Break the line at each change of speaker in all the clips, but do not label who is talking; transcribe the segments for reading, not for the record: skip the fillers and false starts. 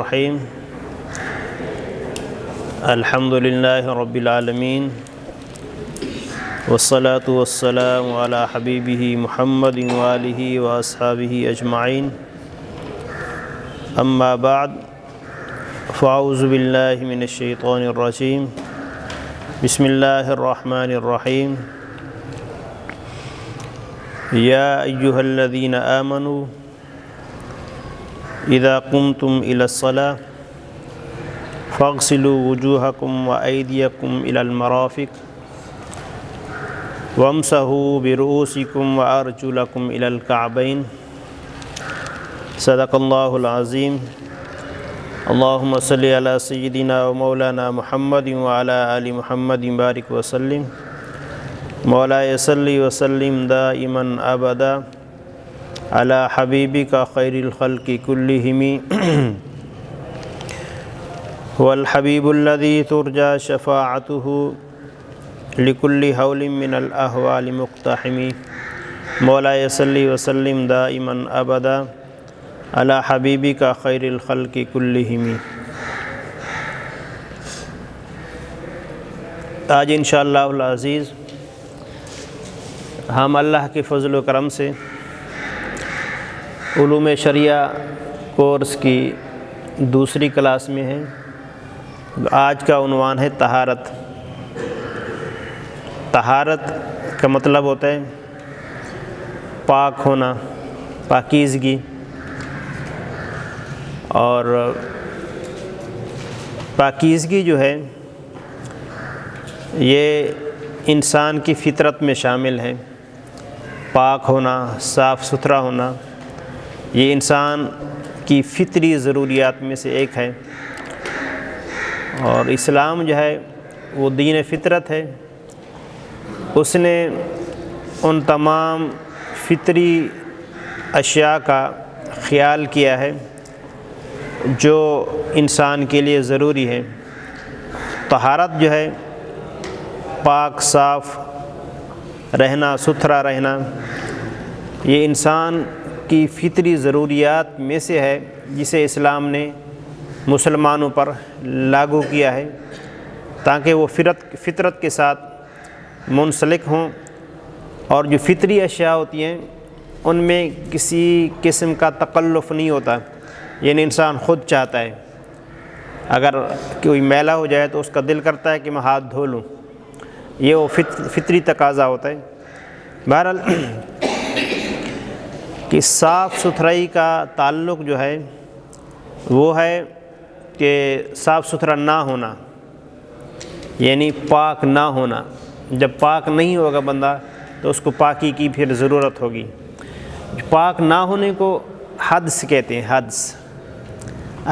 الرحیم الحمد للہ رب العالمین والصلاة والسلام علی حبیبہ محمد وآلہ واصحابہ اجمعین اما بعد فاعوذ باللہ من الشیطان الرجیم بسم اللہ الرحمن الرحیم یا ایہا الذین آمنوا اذا قمتم الى الصلاة فاغسلوا وجوهكم وأيديكم إلى المرافق وامسحوا برؤوسكم وأرجلكم إلى الكعبين صدق الله العظيم اللهم صل على سيدنا ومولانا محمد وعلى آل محمد بارك وسلم مولاي صل وسلم دائما أبدا على حبيبك خير الخلق كلهم هو الحبيب الذي ترجى شفاعته لكل هول من الأهوال مقتحم مولاي صل وسلم دائما أبدا على حبيبك خير الخلق كلهم۔ آج انشاءاللہ العزیز ہم اللہ کے فضل و کرم سے علوم شریعہ کورس کی دوسری کلاس میں ہیں۔ آج کا عنوان ہے طہارت۔ طہارت کا مطلب ہوتا ہے پاک ہونا، پاکیزگی، اور پاکیزگی جو ہے یہ انسان کی فطرت میں شامل ہے۔ پاک ہونا، صاف ستھرا ہونا، یہ انسان کی فطری ضروریات میں سے ایک ہے، اور اسلام جو ہے وہ دین فطرت ہے۔ اس نے ان تمام فطری اشیاء کا خیال کیا ہے جو انسان کے لیے ضروری ہے۔ طہارت جو ہے پاک صاف رہنا، ستھرا رہنا، یہ انسان کی فطری ضروریات میں سے ہے جسے اسلام نے مسلمانوں پر لاگو کیا ہے تاکہ وہ فطرت کے ساتھ منسلک ہوں، اور جو فطری اشیاء ہوتی ہیں ان میں کسی قسم کا تکلف نہیں ہوتا، یعنی انسان خود چاہتا ہے۔ اگر کوئی میلا ہو جائے تو اس کا دل کرتا ہے کہ میں ہاتھ دھو لوں، یہ وہ فطری تقاضا ہوتا ہے۔ بہرحال کہ صاف ستھرائی کا تعلق جو ہے وہ ہے کہ صاف ستھرا نہ ہونا، یعنی پاک نہ ہونا۔ جب پاک نہیں ہوگا بندہ تو اس کو پاکی کی پھر ضرورت ہوگی۔ پاک نہ ہونے کو حدث کہتے ہیں، حدث۔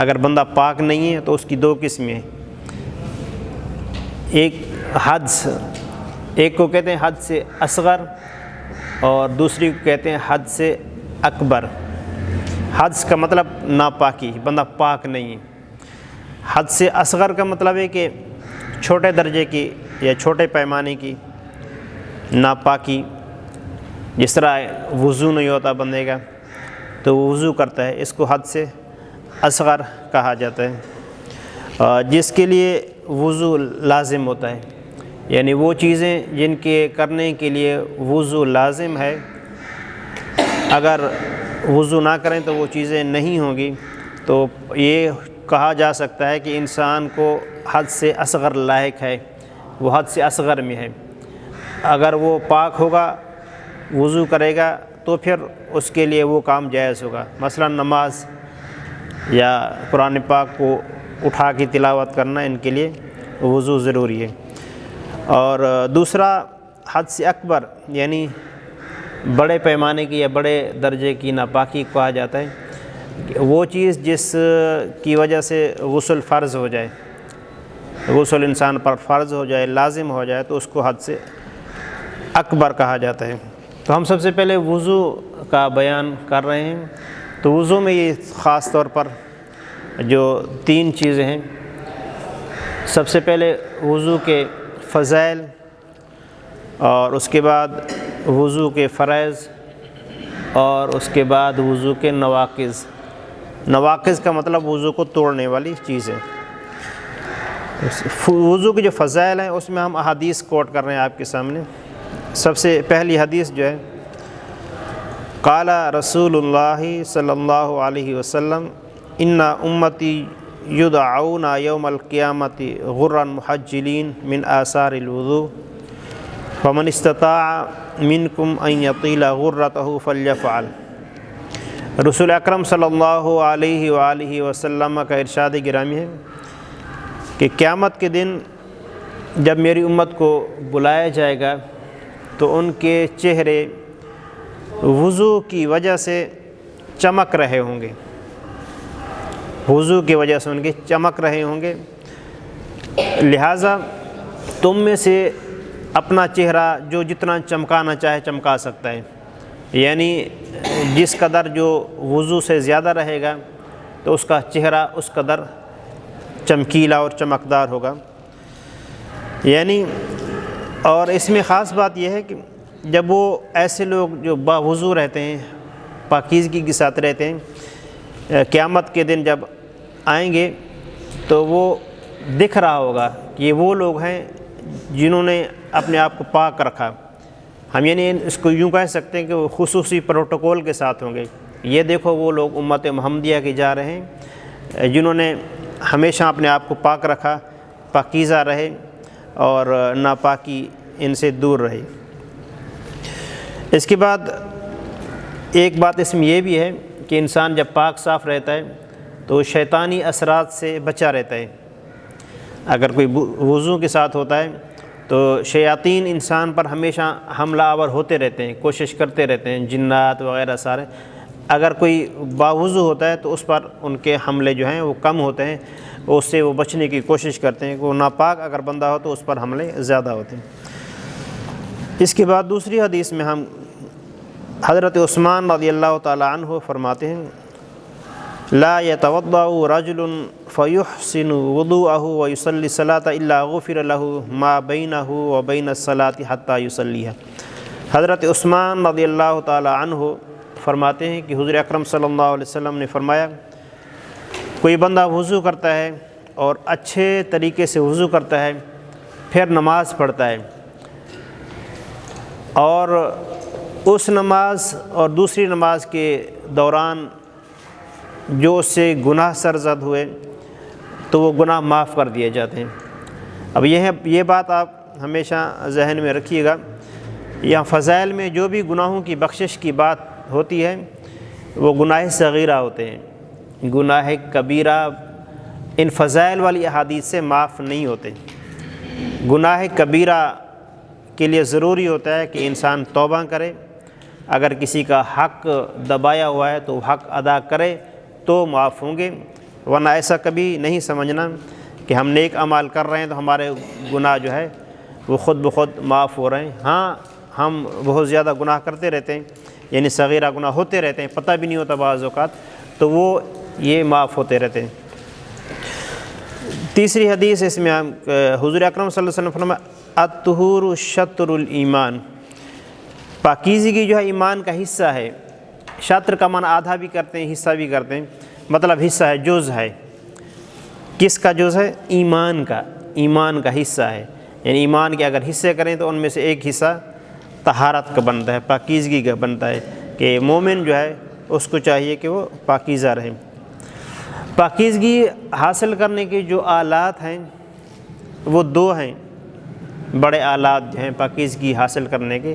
اگر بندہ پاک نہیں ہے تو اس کی دو قسمیں ہیں، ایک حدث، ایک کو کہتے ہیں حدث اصغر اور دوسری کو کہتے ہیں حدث اکبر۔ حدث کا مطلب ناپاکی، بندہ پاک نہیں ہے۔ حدث اصغر کا مطلب ہے کہ چھوٹے درجے کی یا چھوٹے پیمانے کی ناپاکی، جس طرح وضو نہیں ہوتا بندے کا تو وہ وضو کرتا ہے، اس کو حدث اصغر کہا جاتا ہے، جس کے لیے وضو لازم ہوتا ہے، یعنی وہ چیزیں جن کے کرنے کے لیے وضو لازم ہے، اگر وضو نہ کریں تو وہ چیزیں نہیں ہوں گی، تو یہ کہا جا سکتا ہے کہ انسان کو حد سے اصغر لاحق ہے، وہ حد سے اصغر میں ہے۔ اگر وہ پاک ہوگا، وضو کرے گا تو پھر اس کے لیے وہ کام جائز ہوگا، مثلا نماز یا قرآن پاک کو اٹھا کے تلاوت کرنا، ان کے لیے وضو ضروری ہے۔ اور دوسرا حد سے اکبر، یعنی بڑے پیمانے کی یا بڑے درجے کی ناپاکی کہا جاتا ہے، وہ چیز جس کی وجہ سے غسل فرض ہو جائے، غسل انسان پر فرض ہو جائے، لازم ہو جائے، تو اس کو حد سے اکبر کہا جاتا ہے۔ تو ہم سب سے پہلے وضو کا بیان کر رہے ہیں۔ تو وضو میں یہ خاص طور پر جو تین چیزیں ہیں، سب سے پہلے وضو کے فضائل، اور اس کے بعد وضو کے فرائض، اور اس کے بعد وضو کے نواقض۔ نواقض کا مطلب وضو کو توڑنے والی چیز ہے۔ وضو کی جو فضائل ہیں اس میں ہم احادیث کوٹ کر رہے ہیں آپ کے سامنے۔ سب سے پہلی حدیث جو ہے، قال رسول اللہ صلی اللہ علیہ وسلم ان امتی یدعون یوم القیامت غرا محجلین من آثار الوضوء فمن استطاع منکم ان یطیل غرتہ فلیفعل۔ رسول اکرم صلی اللہ علیہ وآلہ وسلم کا ارشاد گرامی ہے کہ قیامت کے دن جب میری امت کو بلایا جائے گا تو ان کے چہرے وضو کی وجہ سے چمک رہے ہوں گے، وضو کی وجہ سے ان کے چمک رہے ہوں گے، لہٰذا تم میں سے اپنا چہرہ جو جتنا چمکانا چاہے چمکا سکتا ہے، یعنی جس قدر جو وضو سے زیادہ رہے گا تو اس کا چہرہ اس قدر چمکیلا اور چمکدار ہوگا۔ یعنی اور اس میں خاص بات یہ ہے کہ جب وہ ایسے لوگ جو باوضو رہتے ہیں، پاکیزگی کے ساتھ رہتے ہیں، قیامت کے دن جب آئیں گے تو وہ دکھ رہا ہوگا کہ یہ وہ لوگ ہیں جنہوں نے اپنے آپ کو پاک رکھا۔ ہم یعنی اس کو یوں کہہ سکتے ہیں کہ وہ خصوصی پروٹوکول کے ساتھ ہوں گے۔ یہ دیکھو وہ لوگ امت محمدیہ کے جا رہے ہیں جنہوں نے ہمیشہ اپنے آپ کو پاک رکھا، پاکیزہ رہے اور ناپاکی ان سے دور رہے۔ اس کے بعد ایک بات اس میں یہ بھی ہے کہ انسان جب پاک صاف رہتا ہے تو شیطانی اثرات سے بچا رہتا ہے۔ اگر کوئی وضو کے ساتھ ہوتا ہے تو شیاطین انسان پر ہمیشہ حملہ آور ہوتے رہتے ہیں، کوشش کرتے رہتے ہیں، جنات وغیرہ سارے۔ اگر کوئی باوضو ہوتا ہے تو اس پر ان کے حملے جو ہیں وہ کم ہوتے ہیں، اس سے وہ بچنے کی کوشش کرتے ہیں۔ وہ ناپاک اگر بندہ ہو تو اس پر حملے زیادہ ہوتے ہیں۔ اس کے بعد دوسری حدیث میں ہم حضرت عثمان رضی اللہ تعالی عنہ فرماتے ہیں لا يتوضأ رجل فيحسن وضوءه ويصلي الصلاة الا غفر له ما بينه وبين الصلاة حتى يصليها۔ حضرت عثمان رضی اللہ تعالی عنہ فرماتے ہیں کہ حضور اکرم صلی اللہ علیہ وسلم نے فرمایا کوئی بندہ وضو کرتا ہے اور اچھے طریقے سے وضو کرتا ہے، پھر نماز پڑھتا ہے، اور اس نماز اور دوسری نماز کے دوران جو اس سے گناہ سرزد ہوئے تو وہ گناہ معاف کر دیے جاتے ہیں۔ اب یہ بات آپ ہمیشہ ذہن میں رکھیے گا، یہاں فضائل میں جو بھی گناہوں کی بخشش کی بات ہوتی ہے وہ گناہ صغیرہ ہوتے ہیں، گناہ کبیرہ ان فضائل والی احادیث سے معاف نہیں ہوتے۔ گناہ کبیرہ کے لیے ضروری ہوتا ہے کہ انسان توبہ کرے، اگر کسی کا حق دبایا ہوا ہے تو حق ادا کرے تو معاف ہوں گے، ورنہ ایسا کبھی نہیں سمجھنا کہ ہم نیک اعمال کر رہے ہیں تو ہمارے گناہ جو ہے وہ خود بخود معاف ہو رہے ہیں۔ ہاں ہم بہت زیادہ گناہ کرتے رہتے ہیں، یعنی صغیرہ گناہ ہوتے رہتے ہیں، پتہ بھی نہیں ہوتا بعض اوقات، تو وہ یہ معاف ہوتے رہتے ہیں۔ تیسری حدیث اس میں حضور اکرم صلی اللہ علیہ وسلم فرمایا الطہور شطر الایمان، پاکیزگی جو ہے ایمان کا حصہ ہے۔ شطر کا معنی آدھا بھی کرتے ہیں، حصہ بھی کرتے ہیں، مطلب حصہ ہے، جز ہے۔ کس کا جز ہے؟ ایمان کا، ایمان کا حصہ ہے۔ یعنی ایمان کے اگر حصے کریں تو ان میں سے ایک حصہ طہارت کا بنتا ہے، پاکیزگی کا بنتا ہے، کہ مومن جو ہے اس کو چاہیے کہ وہ پاکیزہ رہے۔ پاکیزگی حاصل کرنے کے جو آلات ہیں وہ دو ہیں، بڑے آلات جو ہیں پاکیزگی حاصل کرنے کے،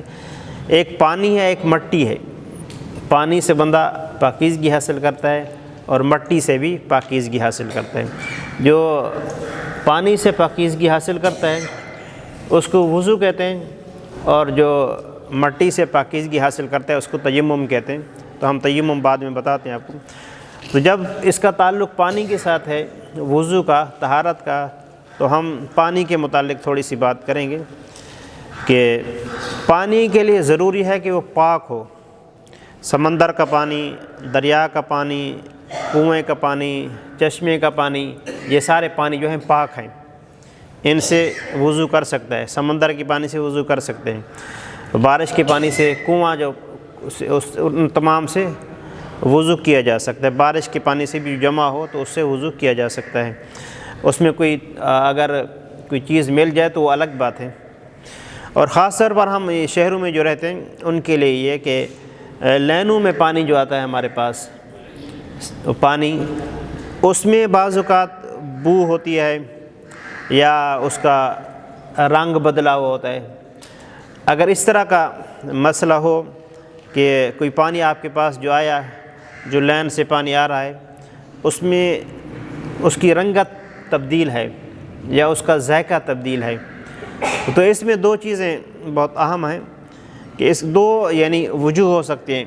ایک پانی ہے، ایک مٹی ہے۔ پانی سے بندہ پاکیزگی حاصل کرتا ہے اور مٹی سے بھی پاکیزگی حاصل کرتا ہے۔ جو پانی سے پاکیزگی حاصل کرتا ہے اس کو وضو کہتے ہیں، اور جو مٹی سے پاکیزگی حاصل کرتا ہے اس کو تیمم کہتے ہیں۔ تو ہم تیمم بعد میں بتاتے ہیں آپ کو۔ تو جب اس کا تعلق پانی کے ساتھ ہے، وضو کا، طہارت کا، تو ہم پانی کے متعلق تھوڑی سی بات کریں گے کہ پانی کے لیے ضروری ہے کہ وہ پاک ہو۔ سمندر کا پانی، دریا کا پانی، کنویں کا پانی، چشمے کا پانی، یہ سارے پانی جو ہیں پاک ہیں، ان سے وضو کر سکتا ہے۔ سمندر کے پانی سے وضو کر سکتے ہیں، بارش کے پانی سے، کنواں جو ان تمام سے وضو کیا جا سکتا ہے۔ بارش کے پانی سے بھی جمع ہو تو اس سے وضو کیا جا سکتا ہے، اس میں اگر کوئی چیز مل جائے تو وہ الگ بات ہے۔ اور خاص طور پر ہم شہروں میں جو رہتے ہیں ان کے لیے یہ کہ لینوں میں پانی جو آتا ہے ہمارے پاس، پانی اس میں بعض اوقات بو ہوتی ہے یا اس کا رنگ بدلا ہوا ہوتا ہے۔ اگر اس طرح کا مسئلہ ہو کہ کوئی پانی آپ کے پاس جو آیا، جو لین سے پانی آ رہا ہے، اس میں اس کی رنگت تبدیل ہے یا اس کا ذائقہ تبدیل ہے، تو اس میں دو چیزیں بہت اہم ہیں کہ اس دو یعنی وجوہ ہو سکتے ہیں،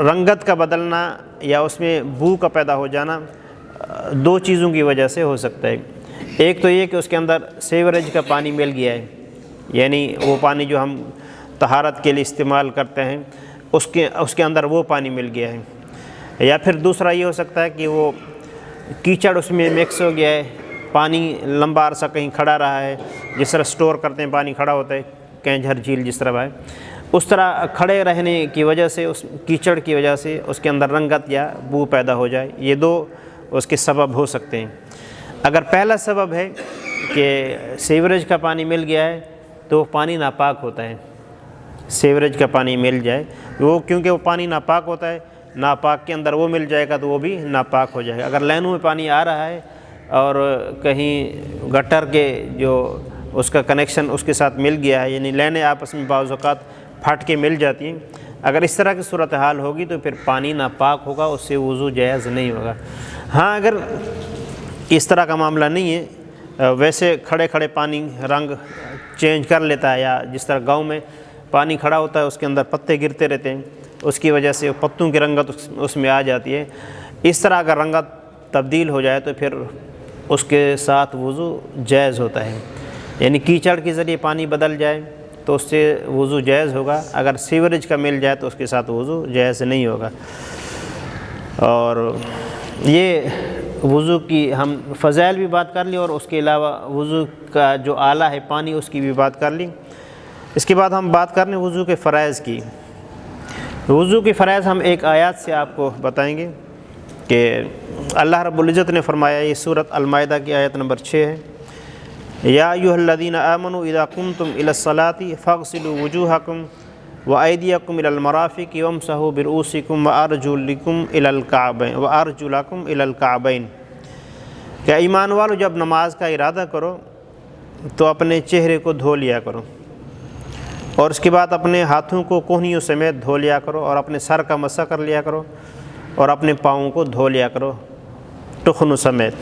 رنگت کا بدلنا یا اس میں بو کا پیدا ہو جانا دو چیزوں کی وجہ سے ہو سکتا ہے۔ ایک تو یہ کہ اس کے اندر سیوریج کا پانی مل گیا ہے، یعنی وہ پانی جو ہم طہارت کے لیے استعمال کرتے ہیں اس کے اندر وہ پانی مل گیا ہے، یا پھر دوسرا یہ ہو سکتا ہے کہ وہ کیچڑ اس میں مکس ہو گیا ہے، پانی لمبا عرصہ کہیں کھڑا رہا ہے، جس طرح سٹور کرتے ہیں پانی کھڑا ہوتا ہے، کینجھر جھیل جس طرح ہے، اس طرح کھڑے رہنے کی وجہ سے، اس کیچڑ کی وجہ سے اس کے اندر رنگت یا بو پیدا ہو جائے، یہ دو اس کے سبب ہو سکتے ہیں۔ اگر پہلا سبب ہے کہ سیوریج کا پانی مل گیا ہے تو وہ پانی ناپاک ہوتا ہے، سیوریج کا پانی مل جائے وہ، کیونکہ وہ پانی ناپاک ہوتا ہے، ناپاک کے اندر وہ مل جائے گا تو وہ بھی ناپاک ہو جائے گا۔ اگر لینوں میں پانی آ رہا ہے اور کہیں گٹر کے جو اس کا کنیکشن اس کے ساتھ مل گیا ہے، یعنی لینیں آپس میں بعض اوقات پھٹ کے مل جاتی ہیں، اگر اس طرح کی صورتحال ہوگی تو پھر پانی ناپاک ہوگا، اس سے وضو جائز نہیں ہوگا۔ ہاں اگر اس طرح کا معاملہ نہیں ہے، ویسے کھڑے کھڑے پانی رنگ چینج کر لیتا ہے، یا جس طرح گاؤں میں پانی کھڑا ہوتا ہے اس کے اندر پتے گرتے رہتے ہیں، اس کی وجہ سے پتوں کی رنگت اس میں آ جاتی ہے، اس طرح اگر رنگت تبدیل ہو جائے تو پھر اس کے ساتھ وضو جائز ہوتا ہے، یعنی کیچڑ کے ذریعے پانی بدل جائے تو اس سے وضو جائز ہوگا، اگر سیوریج کا مل جائے تو اس کے ساتھ وضو جائز نہیں ہوگا۔ اور یہ وضو کی ہم فضائل بھی بات کر لی، اور اس کے علاوہ وضو کا جو آلہ ہے پانی اس کی بھی بات کر لی۔ اس کے بعد ہم بات کر لیں وضو کے فرائض کی۔ وضو کے فرائض ہم ایک آیات سے آپ کو بتائیں گے کہ اللہ رب العزت نے فرمایا، یہ سورۃ المائدہ کی آیت نمبر 6 ہے، یا ایھا الذین آمنوا اذا قمتم الی الصلاۃ فاغسلوا وجوہکم وایدیکم الی المرافق وامسحوا برؤوسکم وارجلکم الی الکعبین، کہ ایمان والو جب نماز کا ارادہ کرو تو اپنے چہرے کو دھو لیا کرو، اور اس کے بعد اپنے ہاتھوں کو کہنیوں سمیت دھو لیا کرو، اور اپنے سر کا مسح کر لیا کرو، اور اپنے پاؤں کو دھو لیا کرو ٹخنوں سمیت۔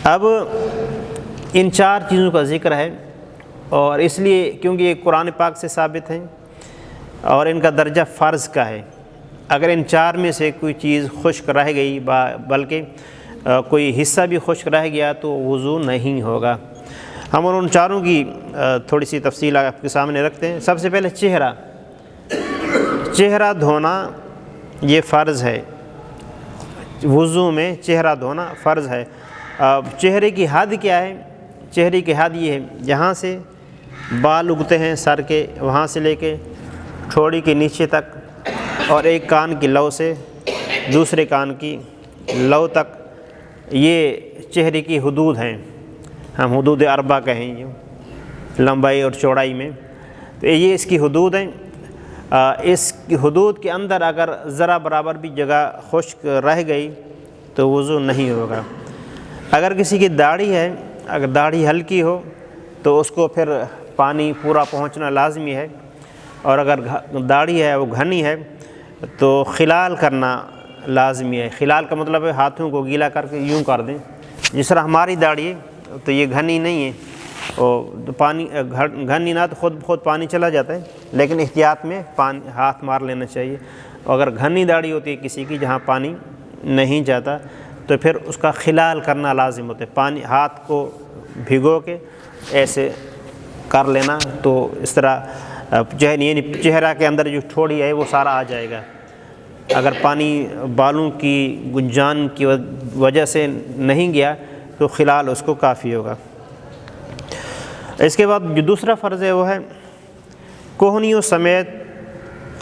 اب ان چار چیزوں کا ذکر ہے، اور اس لیے کیونکہ یہ قرآن پاک سے ثابت ہیں اور ان کا درجہ فرض کا ہے، اگر ان چار میں سے کوئی چیز خشک رہ گئی بلکہ کوئی حصہ بھی خشک رہ گیا تو وضو نہیں ہوگا۔ ہم ان چاروں کی تھوڑی سی تفصیل آپ کے سامنے رکھتے ہیں۔ سب سے پہلے چہرہ دھونا یہ فرض ہے، وضو میں چہرہ دھونا فرض ہے۔ چہرے کی حد کیا ہے؟ چہرے کی حد یہ ہے، جہاں سے بال اگتے ہیں سر کے، وہاں سے لے کے ٹھوڑی کے نیچے تک، اور ایک کان کی لو سے دوسرے کان کی لو تک، یہ چہرے کی حدود ہیں، ہم حدود اربع کہیں گے لمبائی اور چوڑائی میں، تو یہ اس کی حدود ہیں۔ اس کی حدود کے اندر اگر ذرا برابر بھی جگہ خشک رہ گئی تو وضو نہیں ہوگا۔ اگر کسی کی داڑھی ہے، اگر داڑھی ہلکی ہو تو اس کو پھر پانی پورا پہنچنا لازمی ہے، اور اگر داڑھی ہے وہ گھنی ہے تو خلال کرنا لازمی ہے۔ خلال کا مطلب ہے ہاتھوں کو گیلا کر کے یوں کر دیں، جس طرح ہماری داڑھی ہے تو یہ گھنی نہیں ہے، اور پانی گھنی نہ تو خود بخود پانی چلا جاتا ہے، لیکن احتیاط میں ہاتھ مار لینا چاہیے۔ اور اگر گھنی داڑھی ہوتی ہے کسی کی جہاں پانی نہیں جاتا تو پھر اس کا خلال کرنا لازم ہوتا ہے، پانی ہاتھ کو بھگو کے ایسے کر لینا، تو اس طرح یعنی چہرہ کے اندر جو ٹھوڑی ہے وہ سارا آ جائے گا۔ اگر پانی بالوں کی گنجان کی وجہ سے نہیں گیا تو خلال اس کو کافی ہوگا۔ اس کے بعد جو دوسرا فرض ہے وہ ہے کوہنیوں سمیت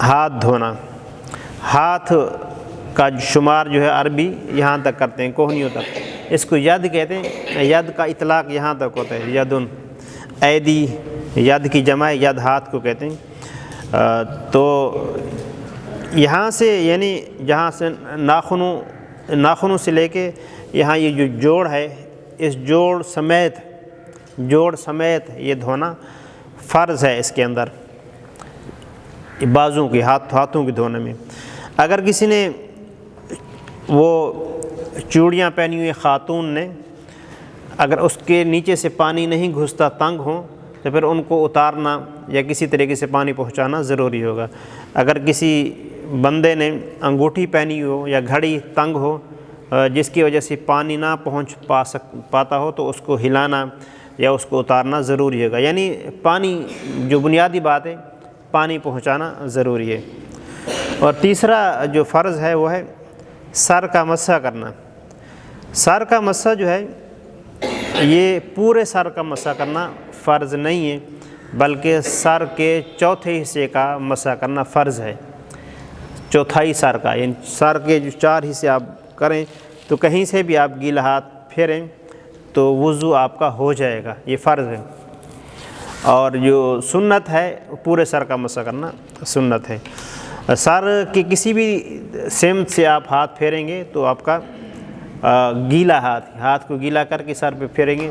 ہاتھ دھونا۔ ہاتھ کا شمار جو ہے عربی یہاں تک کرتے ہیں، کوہنیوں تک، اس کو ید کہتے ہیں۔ ید کا اطلاق یہاں تک ہوتا ہے، یدن، ایدی، ید کی جمع ید ہاتھ کو کہتے ہیں۔ تو یہاں سے یعنی جہاں سے ناخنوں سے لے کے یہاں یہ جو جوڑ ہے، اس جوڑ سمیت یہ دھونا فرض ہے اس کے اندر، بازوں کی ہاتھوں کے دھونے میں۔ اگر کسی نے وہ چوڑیاں پہنی ہوئی خاتون نے، اگر اس کے نیچے سے پانی نہیں گھستا، تنگ ہوں، تو پھر ان کو اتارنا یا کسی طریقے سے پانی پہنچانا ضروری ہوگا۔ اگر کسی بندے نے انگوٹھی پہنی ہو یا گھڑی تنگ ہو جس کی وجہ سے پانی نہ پہنچ پاتا ہو، تو اس کو ہلانا یا اس کو اتارنا ضروری ہوگا۔ یعنی پانی، جو بنیادی بات ہے، پانی پہنچانا ضروری ہے۔ اور تیسرا جو فرض ہے وہ ہے سر کا مسح کرنا۔ سر کا مسح جو ہے یہ پورے سر کا مسح کرنا فرض نہیں ہے، بلکہ سر کے چوتھے حصے کا مسح کرنا فرض ہے، چوتھائی سر کا، یعنی سر کے جو 4 حصے آپ کریں تو کہیں سے بھی آپ گیلا ہاتھ پھیریں تو وضو آپ کا ہو جائے گا، یہ فرض ہے۔ اور جو سنت ہے پورے سر کا مسح کرنا سنت ہے۔ سر کے کسی بھی سمت سے آپ ہاتھ پھیریں گے تو آپ کا گیلا ہاتھ کو گیلا کر کے سر پہ پھیریں گے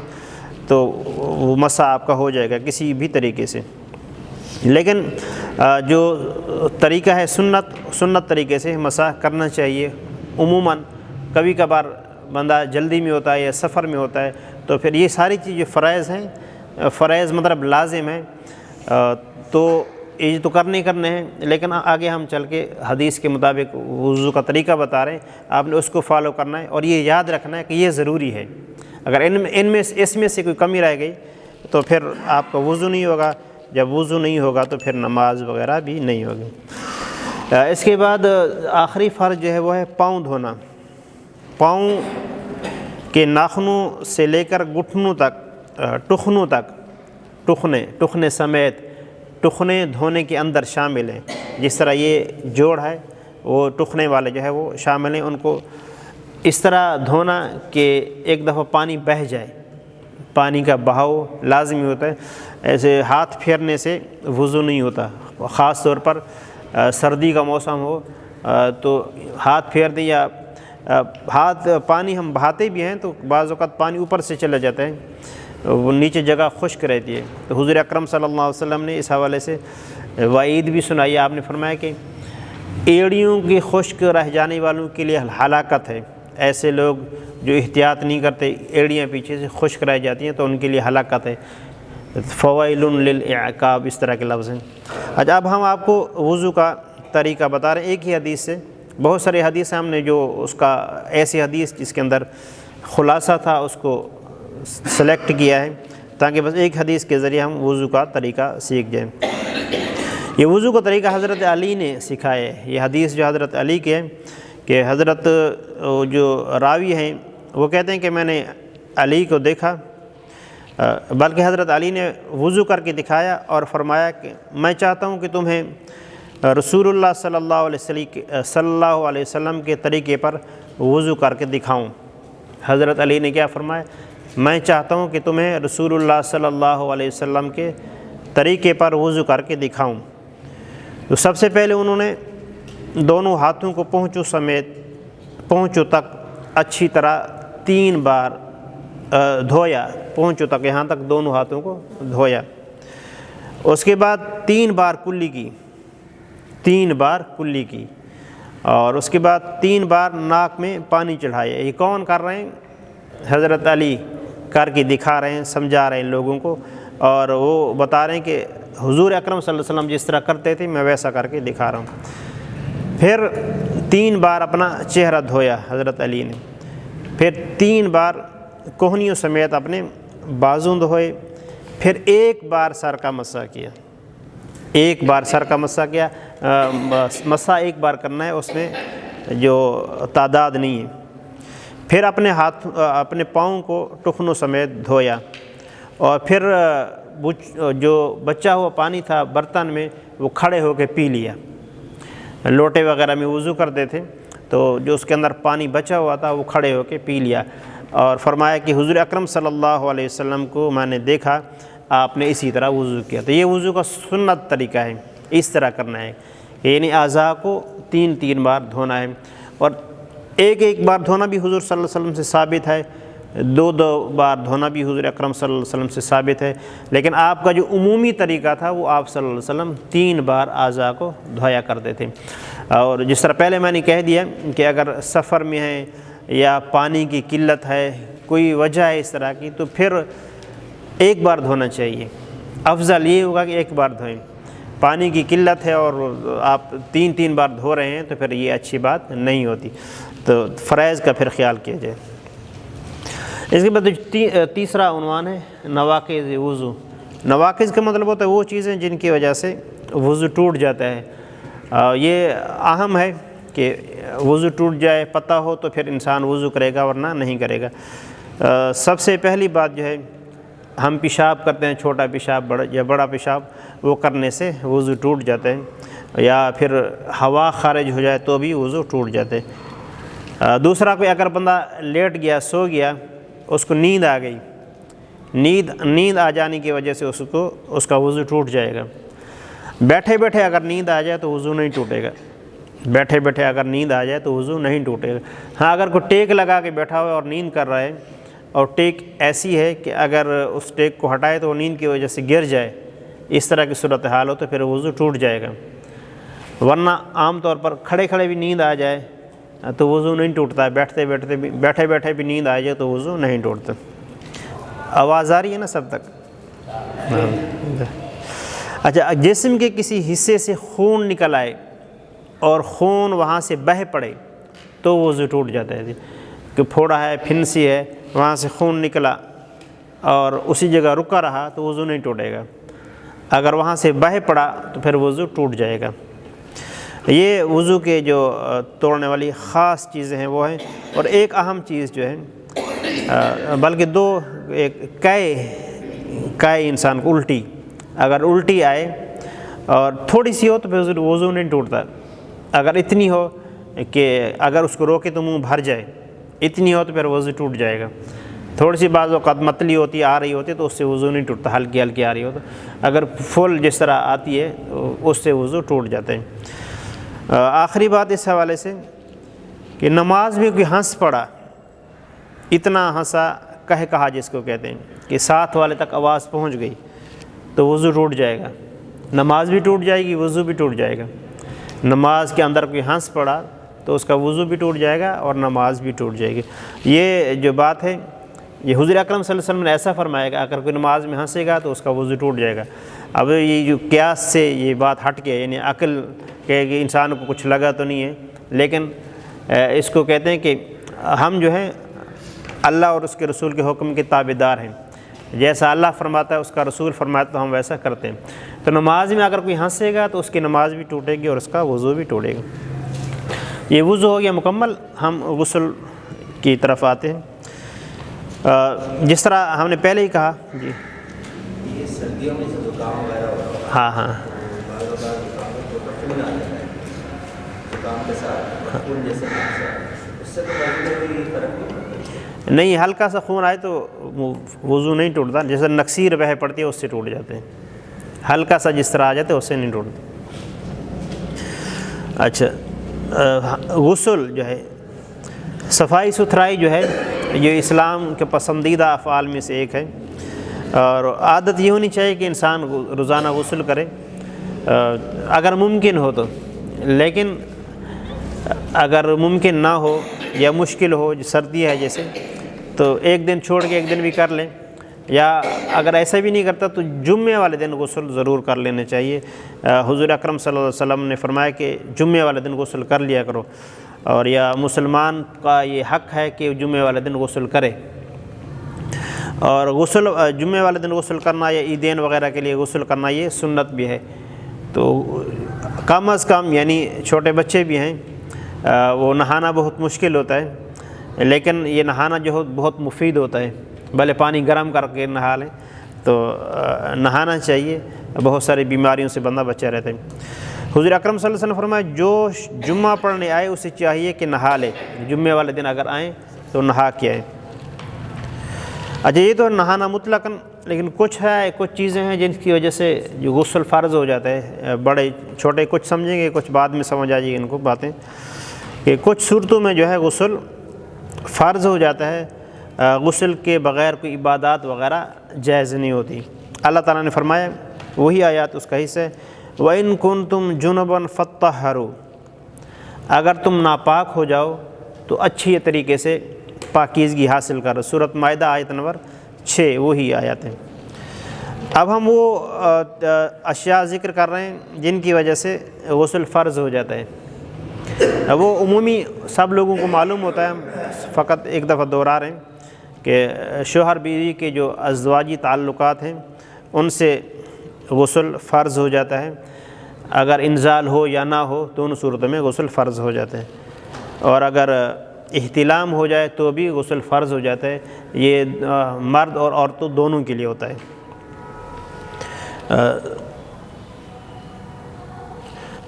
تو وہ مسح آپ کا ہو جائے گا کسی بھی طریقے سے۔ لیکن جو طریقہ ہے سنت طریقے سے مسح کرنا چاہیے۔ عموماً کبھی کبھار بندہ جلدی میں ہوتا ہے یا سفر میں ہوتا ہے، تو پھر یہ ساری چیزیں فرائض ہیں، فرائض مطلب لازم ہیں، تو یہ تو کرنے ہیں، لیکن آگے ہم چل کے حدیث کے مطابق وضو کا طریقہ بتا رہے ہیں، آپ نے اس کو فالو کرنا ہے اور یہ یاد رکھنا ہے کہ یہ ضروری ہے۔ اگر اس میں سے کوئی کمی رہ گئی تو پھر آپ کا وضو نہیں ہوگا، جب وضو نہیں ہوگا تو پھر نماز وغیرہ بھی نہیں ہوگی۔ اس کے بعد آخری فرض جو ہے وہ ہے پاؤں دھونا۔ پاؤں کے ناخنوں سے لے کر گھٹنوں تک، ٹخنوں تک، ٹخنے سمیت، ٹخنے دھونے کے اندر شامل ہیں۔ جس طرح یہ جوڑ ہے وہ ٹخنے والے جو ہے وہ شامل ہیں، ان کو اس طرح دھونا کہ ایک دفعہ پانی بہہ جائے، پانی کا بہاؤ لازمی ہوتا ہے۔ ایسے ہاتھ پھیرنے سے وضو نہیں ہوتا، خاص طور پر سردی کا موسم ہو تو ہاتھ پھیر دیں، یا پانی ہم بہاتے بھی ہیں تو بعض اوقات پانی اوپر سے چلا جاتا ہے، وہ نیچے جگہ خشک رہتی ہے، تو حضور اکرم صلی اللہ علیہ وسلم نے اس حوالے سے وعید بھی سنائی۔ آپ نے فرمایا کہ ایڑیوں کے خشک رہ جانے والوں کے لیے ہلاکت ہے، ایسے لوگ جو احتیاط نہیں کرتے، ایڑیاں پیچھے سے خشک رہ جاتی ہیں تو ان کے لیے ہلاکت ہے۔ فوائل للعقاب، اس طرح کے لفظ ہیں۔ اچھا، اب ہم آپ کو وضو کا طریقہ بتا رہے ہیں ایک ہی حدیث سے۔ بہت سارے حدیث ہم نے جو اس کا ایسی حدیث جس کے اندر خلاصہ تھا اس کو سلیکٹ کیا ہے تاکہ بس ایک حدیث کے ذریعے ہم وضو کا طریقہ سیکھ جائیں۔ یہ وضو کا طریقہ حضرت علی نے سکھایا ہے۔ یہ حدیث جو حضرت علی کی ہے کہ حضرت جو راوی ہیں وہ کہتے ہیں کہ میں نے علی کو دیکھا، بلکہ حضرت علی نے وضو کر کے دکھایا اور فرمایا کہ میں چاہتا ہوں کہ تمہیں رسول اللہ صلی اللہ علیہ وسلم کے طریقے پر وضو کر کے دکھاؤں۔ حضرت علی نے کیا فرمایا؟ میں چاہتا ہوں کہ تمہیں رسول اللہ صلی اللہ علیہ وسلم کے طریقے پر وضو کر کے دکھاؤں۔ تو سب سے پہلے انہوں نے دونوں ہاتھوں کو پہنچوں تک اچھی طرح 3 بار دھویا، پہنچوں تک، یہاں تک دونوں ہاتھوں کو دھویا۔ اس کے بعد 3 بار کلی کی، اور اس کے بعد 3 بار ناک میں پانی چڑھایا۔ یہ کون کر رہے ہیں؟ حضرت علی کر کے دکھا رہے ہیں، سمجھا رہے ہیں لوگوں کو، اور وہ بتا رہے ہیں کہ حضور اکرم صلی اللہ علیہ وسلم جس طرح کرتے تھے میں ویسا کر کے دکھا رہا ہوں۔ پھر 3 بار اپنا چہرہ دھویا حضرت علی نے، پھر 3 بار کوہنیوں سمیت اپنے بازو دھوئے، پھر 1 بار سر کا مسح کیا، 1 بار سر کا مسح کیا۔ مسح 1 بار کرنا ہے، اس میں جو تعداد نہیں ہے۔ پھر اپنے پاؤں کو ٹخنوں سمیت دھویا، اور پھر جو بچا ہوا پانی تھا برتن میں وہ کھڑے ہو کے پی لیا۔ لوٹے وغیرہ میں وضو کرتے تھے تو جو اس کے اندر پانی بچا ہوا تھا وہ کھڑے ہو کے پی لیا، اور فرمایا کہ حضور اکرم صلی اللہ علیہ وسلم کو میں نے دیکھا آپ نے اسی طرح وضو کیا۔ تو یہ وضو کا سنت طریقہ ہے، اس طرح کرنا ہے، یعنی اعضاء کو 3 بار دھونا ہے، اور ایک بار دھونا بھی حضور صلی اللہ علیہ وسلم سے ثابت ہے، 2 بار دھونا بھی حضور اکرم صلی اللہ علیہ وسلم سے ثابت ہے، لیکن آپ کا جو عمومی طریقہ تھا وہ آپ صلی اللہ علیہ وسلم 3 بار اعضاء کو دھویا کرتے تھے۔ اور جس طرح پہلے میں نے کہہ دیا کہ اگر سفر میں ہے یا پانی کی قلت ہے، کوئی وجہ ہے اس طرح کی، تو پھر 1 بار دھونا چاہیے، افضل یہ ہوگا کہ 1 بار دھوئیں۔ پانی کی قلت ہے اور آپ 3 بار دھو رہے ہیں تو پھر یہ اچھی بات نہیں ہوتی، تو فرائض کا پھر خیال کیا جائے۔ اس کے بعد تیسرا عنوان ہے نواقض وضو۔ نواقض کا مطلب ہوتا ہے وہ چیزیں جن کی وجہ سے وضو ٹوٹ جاتا ہے۔ یہ اہم ہے کہ وضو ٹوٹ جائے، پتہ ہو تو پھر انسان وضو کرے گا ورنہ نہیں کرے گا۔ سب سے پہلی بات جو ہے، ہم پیشاب کرتے ہیں، چھوٹا پیشاب یا بڑا پیشاب، وہ کرنے سے وضو ٹوٹ جاتا ہے، یا پھر ہوا خارج ہو جائے تو بھی وضو ٹوٹ جاتے ہیں۔ دوسرا، کوئی اگر بندہ لیٹ گیا، سو گیا، اس کو نیند آ گئی، نیند آ جانے کی وجہ سے اس کا وضو ٹوٹ جائے گا۔ بیٹھے بیٹھے اگر نیند آ جائے تو وضو نہیں ٹوٹے گا، بیٹھے بیٹھے اگر نیند آ جائے تو وضو نہیں ٹوٹے گا۔ ہاں، اگر کوئی ٹیک لگا کے بیٹھا ہوا ہے اور نیند کر رہا ہے، اور ٹیک ایسی ہے کہ اگر اس ٹیک کو ہٹائے تو وہ نیند کی وجہ سے گر جائے، اس طرح کی صورتحال ہو تو پھر وضو ٹوٹ جائے گا۔ ورنہ عام طور پر کھڑے کھڑے بھی نیند آ جائے تو وضو نہیں ٹوٹتا ہے، بیٹھے بیٹھے بھی نیند آ جائے تو وضو نہیں ٹوٹتا۔ آواز آ رہی ہے نا سب تک؟ اچھا، جسم کے کسی حصے سے خون نکل آئے اور خون وہاں سے بہہ پڑے تو وضو ٹوٹ جاتا ہے۔ کہ پھوڑا ہے، پھنسی ہے، وہاں سے خون نکلا اور اسی جگہ رکا رہا تو وضو نہیں ٹوٹے گا، اگر وہاں سے بہہ پڑا تو پھر وضو ٹوٹ جائے گا۔ یہ وضو کے جو توڑنے والی خاص چیزیں ہیں وہ ہیں۔ اور ایک اہم چیز جو ہے، بلکہ 2، ایک کائے انسان کو الٹی، اگر الٹی آئے اور تھوڑی سی ہو تو پھر وضو نہیں ٹوٹتا، اگر اتنی ہو کہ اگر اس کو روکے تو منہ بھر جائے، اتنی ہو تو پھر وضو ٹوٹ جائے گا۔ تھوڑی سی بعض اوقات متلی ہوتی آ رہی ہوتی تو اس سے وضو نہیں ٹوٹتا، ہلکی ہلکی آ رہی ہو تو، اگر فل جس طرح آتی ہے اس سے وضو ٹوٹ جاتے ہیں۔ آخری بات اس حوالے سے کہ نماز میں کوئی ہنس پڑا، اتنا ہنسا، کہا جس کو کہتے ہیں کہ ساتھ والے تک آواز پہنچ گئی تو وضو ٹوٹ جائے گا، نماز بھی ٹوٹ جائے گی، وضو بھی ٹوٹ جائے گا۔ نماز کے اندر کوئی ہنس پڑا تو اس کا وضو بھی ٹوٹ جائے گا اور نماز بھی ٹوٹ جائے گی۔ یہ جو بات ہے، یہ حضور اکرم صلی اللہ علیہ وسلم نے ایسا فرمایا کہ اگر کوئی نماز میں ہنسے گا تو اس کا وضو ٹوٹ جائے گا۔ اب یہ جو قیاس سے یہ بات ہٹ کے، یعنی عقل کہ انسان کو کچھ لگا تو نہیں ہے، لیکن اس کو کہتے ہیں کہ ہم جو ہیں اللہ اور اس کے رسول کے حکم کے تابعدار ہیں، جیسا اللہ فرماتا ہے اس کا رسول فرماتا ہے تو ہم ویسا کرتے ہیں۔ تو نماز میں اگر کوئی ہنسے گا تو اس کی نماز بھی ٹوٹے گی اور اس کا وضو بھی ٹوٹے گا۔ یہ وضو ہو گیا مکمل۔ ہم غسل کی طرف آتے ہیں۔ جس طرح ہم نے پہلے ہی کہا، جی
یہ سردیوں میں سے زکام وغیرہ ہوتا ہے،
ہاں ہاں،
زکام کے ساتھ خون جیسے اس سے تو کوئی فرق
نہیں، ہلکا سا خون آئے تو وضو نہیں ٹوٹتا، جیسے نکسیر بہہ پڑتی ہے اس سے ٹوٹ جاتے ہیں، ہلکا سا جس طرح آ جاتے اس سے نہیں ٹوٹتے۔ اچھا، غسل جو ہے، صفائی ستھرائی جو ہے، یہ اسلام کے پسندیدہ افعال میں سے ایک ہے، اور عادت یہ ہونی چاہیے کہ انسان روزانہ غسل کرے اگر ممکن ہو تو، لیکن اگر ممکن نہ ہو یا مشکل ہو، سردی ہے جیسے، تو ایک دن چھوڑ کے ایک دن بھی کر لیں، یا اگر ایسا بھی نہیں کرتا تو جمعے والے دن غسل ضرور کر لینے چاہیے۔ حضور اکرم صلی اللہ علیہ وسلم نے فرمایا کہ جمعے والے دن غسل کر لیا کرو، اور یا مسلمان کا یہ حق ہے کہ جمعے والے دن غسل کرے۔ اور غسل جمعے والے دن غسل کرنا یا عیدین وغیرہ کے لیے غسل کرنا یہ سنت بھی ہے۔ تو کم از کم، یعنی چھوٹے بچے بھی ہیں، وہ نہانا بہت مشکل ہوتا ہے، لیکن یہ نہانا جو بہت مفید ہوتا ہے، بھلے پانی گرم کر کے نہا لیں تو نہانا چاہیے، بہت ساری بیماریوں سے بندہ بچا رہتا ہے۔ حضور اکرم صلی اللہ علیہ وسلم فرمایا جو جمعہ پڑھنے آئے اسے چاہیے کہ نہا لے، جمعے والے دن اگر آئیں تو نہا کے آئیں۔ اچھا یہ تو نہانا مطلقاً، لیکن کچھ چیزیں ہیں جن کی وجہ سے جو غسل فرض ہو جاتا ہے، بڑے چھوٹے کچھ سمجھیں گے، کچھ بعد میں سمجھ آ جائے گی ان کو باتیں، کہ کچھ صورتوں میں جو ہے غسل فرض ہو جاتا ہے، غسل کے بغیر کوئی عبادات وغیرہ جائز نہیں ہوتی۔ اللہ تعالیٰ نے فرمایا، وہی آیات اس کا حصہ ہے، وَإِن كُنتُمْ جُنُبًا فَطَّهَّرُوا، اگر تم ناپاک ہو جاؤ تو اچھی طریقے سے پاکیزگی حاصل کرو۔ سورۃ مائدہ آیت نمبر 6 وہی آیات ہیں۔ اب ہم وہ اشیاء ذکر کر رہے ہیں جن کی وجہ سے غسل فرض ہو جاتا ہے۔ وہ عمومی سب لوگوں کو معلوم ہوتا ہے، فقط ایک دفعہ دوہرا رہے ہیں کہ شوہر بیوی کے جو ازدواجی تعلقات ہیں ان سے غسل فرض ہو جاتا ہے، اگر انزال ہو یا نہ ہو دونوں صورتوں میں غسل فرض ہو جاتا ہے، اور اگر احتلام ہو جائے تو بھی غسل فرض ہو جاتا ہے۔ یہ مرد اور عورتوں دونوں کے لیے ہوتا ہے۔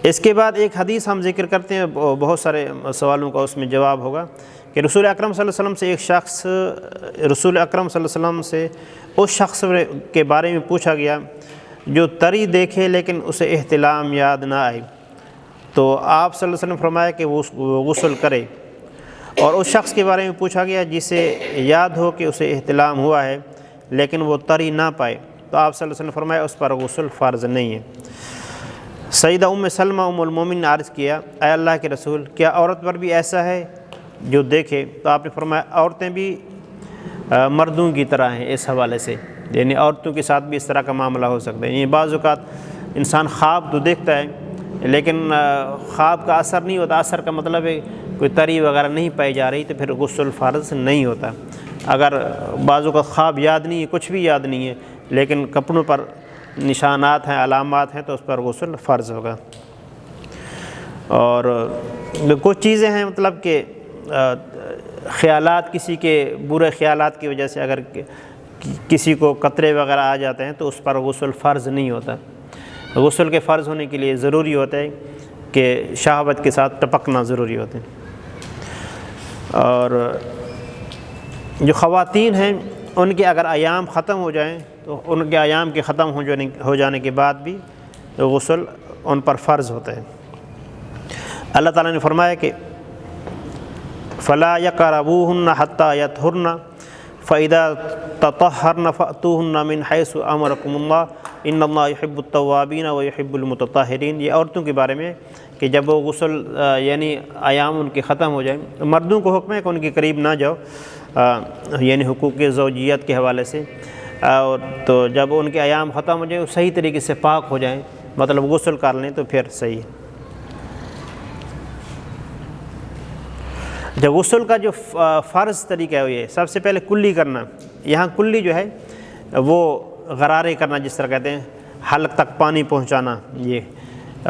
اس کے بعد ایک حدیث ہم ذکر کرتے ہیں، بہت سارے سوالوں کا اس میں جواب ہوگا، کہ رسول اکرم صلی اللہ علیہ وسلم سے ایک شخص، رسول اکرم صلی اللہ علیہ وسلم سے اس شخص کے بارے میں پوچھا گیا جو تری دیکھے لیکن اسے احتلام یاد نہ آئے، تو آپ صلی اللہ علیہ وسلم فرمایا کہ وہ غسل کرے۔ اور اس شخص کے بارے میں پوچھا گیا جسے یاد ہو کہ اسے احتلام ہوا ہے لیکن وہ تری نہ پائے، تو آپ صلی اللہ علیہ وسلم فرمایا اس پر غسل فرض نہیں ہے۔ سیدہ ام سلمہ ام المومنین نے عرض کیا، اے اللہ کے رسول، کیا عورت پر بھی ایسا ہے جو دیکھے؟ تو آپ نے فرمایا عورتیں بھی مردوں کی طرح ہیں اس حوالے سے، یعنی عورتوں کے ساتھ بھی اس طرح کا معاملہ ہو سکتا ہے۔ یعنی بعض اوقات انسان خواب تو دیکھتا ہے لیکن خواب کا اثر نہیں ہوتا، اثر کا مطلب ہے کوئی تری وغیرہ نہیں پائی جا رہی، تو پھر غسل فرض نہیں ہوتا۔ اگر بعضوں کا خواب یاد نہیں ہے، کچھ بھی یاد نہیں ہے، لیکن کپڑوں پر نشانات ہیں، علامات ہیں، تو اس پر غسل فرض ہوگا۔ اور کچھ چیزیں ہیں مطلب کہ خیالات، کسی کے برے خیالات کی وجہ سے اگر کسی کو قطرے وغیرہ آ جاتے ہیں تو اس پر غسل فرض نہیں ہوتا۔ غسل کے فرض ہونے کے لیے ضروری ہوتا ہے کہ شہوت کے ساتھ ٹپکنا ضروری ہوتا ہے۔ اور جو خواتین ہیں ان کے اگر ایام ختم ہو جائیں تو ان کے ایام کے ختم ہو جانے کے بعد بھی غسل ان پر فرض ہوتا ہے۔ اللہ تعالیٰ نے فرمایا کہ فَلَا يَقْرَبُوهُنَّ حَتَّى يَطْهُرْنَ فَإِذَا تَطَهَّرْنَ فَأْتُوهُنَّ مِنْ حَيْثُ أَمَرَكُمُ اللَّهُ إِنَّ اللَّهَ يُحِبُّ التَّوَّابِينَ وَيُحِبُّ الْمُتَطَهِّرِينَ۔ یہ عورتوں کے بارے میں کہ جب وہ غسل یعنی ایام ان کے ختم ہو جائیں، مردوں کو حکم ہے کہ ان کے قریب نہ جاؤ، یعنی حقوق زوجیت کے حوالے سے، اور تو جب ان کے ایام ختم ہو جائیں صحیح طریقے سے پاک ہو جائیں، مطلب غسل کر لیں، تو پھر صحیح ہے۔ جب غسل کا جو فرض طریقہ ہے وہ یہ سب سے پہلے کلی کرنا، یہاں کلی جو ہے وہ غرارے کرنا جس طرح کہتے ہیں، حلق تک پانی پہنچانا یہ،